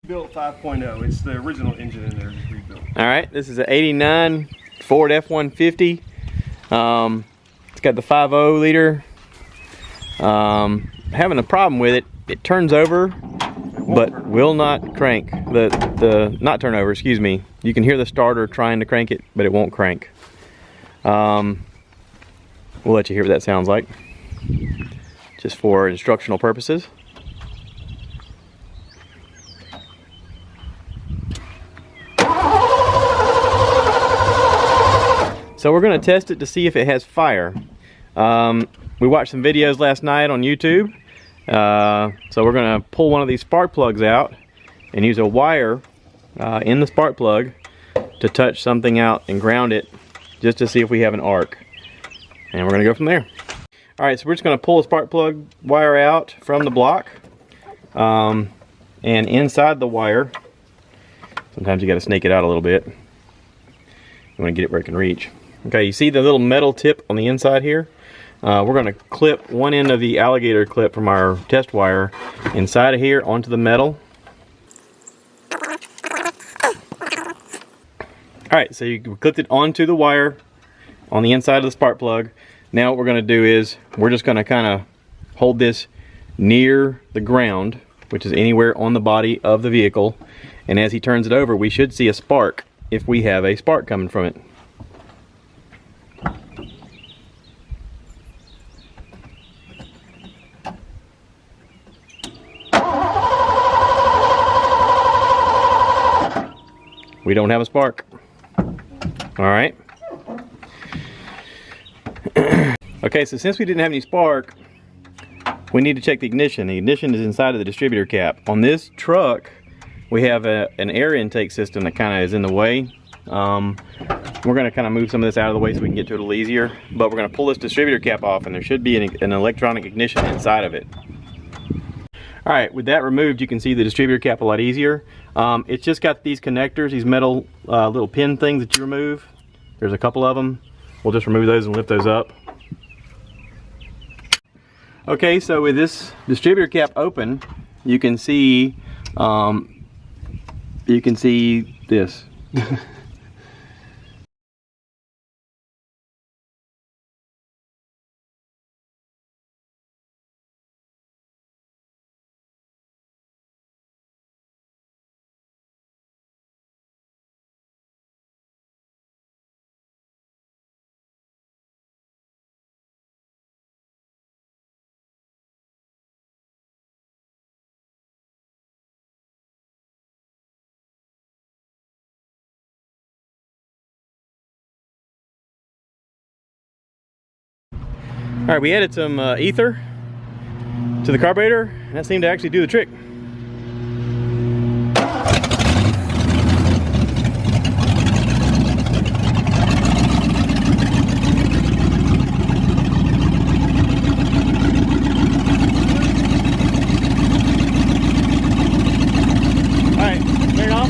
rebuilt 5.0. It's the original engine in there, just rebuilt. All right, this is an 89 Ford F-150. It's got the 5.0 liter. Having a problem with it. It turns over, but will not crank. Not turn over, excuse me. You can hear the starter trying to crank it, but it won't crank. We'll let you hear what that sounds like, just for instructional purposes. So we're going to test it to see if it has fire. We watched some videos last night on YouTube. So we're going to pull one of these spark plugs out and use a wire in the spark plug to touch something out and ground it, just to see if we have an arc. And we're going to go from there. Alright, so we're just going to pull the spark plug wire out from the block. And inside the wire, sometimes you got to snake it out a little bit. You want to get it where it can reach. Okay, you see the little metal tip on the inside here? We're going to clip one end of the alligator clip from our test wire inside of here onto the metal. Alright, so you clipped it onto the wire on the inside of the spark plug. Now what we're going to do is we're just going to kind of hold this near the ground, which is anywhere on the body of the vehicle. And as he turns it over, we should see a spark if we have a spark coming from it. We don't have a spark. All right. Okay, so since we didn't have any spark, we need to check the ignition. The ignition is inside of the distributor cap. On this truck, we have an air intake system that kind of is in the way. We're going to kind of move some of this out of the way so we can get to it a little easier. But we're going to pull this distributor cap off, and there should be an electronic ignition inside of it. All right, with that removed, you can see the distributor cap a lot easier. It's just got these connectors, these metal little pin things that you remove. There's a couple of them. We'll just remove those and lift those up. Okay, so with this distributor cap open, you can see this. All right, we added some ether to the carburetor, and that seemed to actually do the trick. All right, turn it off.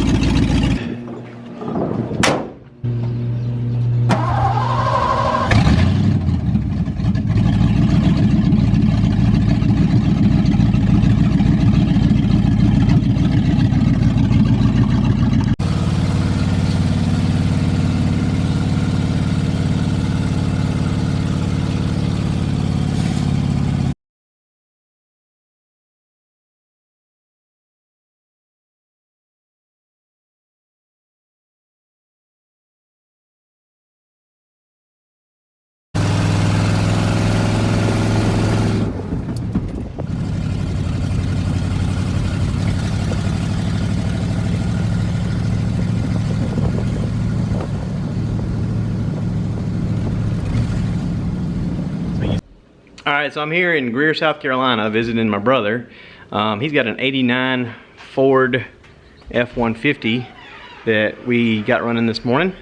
Alright, so I'm here in Greer, South Carolina, visiting my brother. He's got an 89 Ford F-150 that we got running this morning.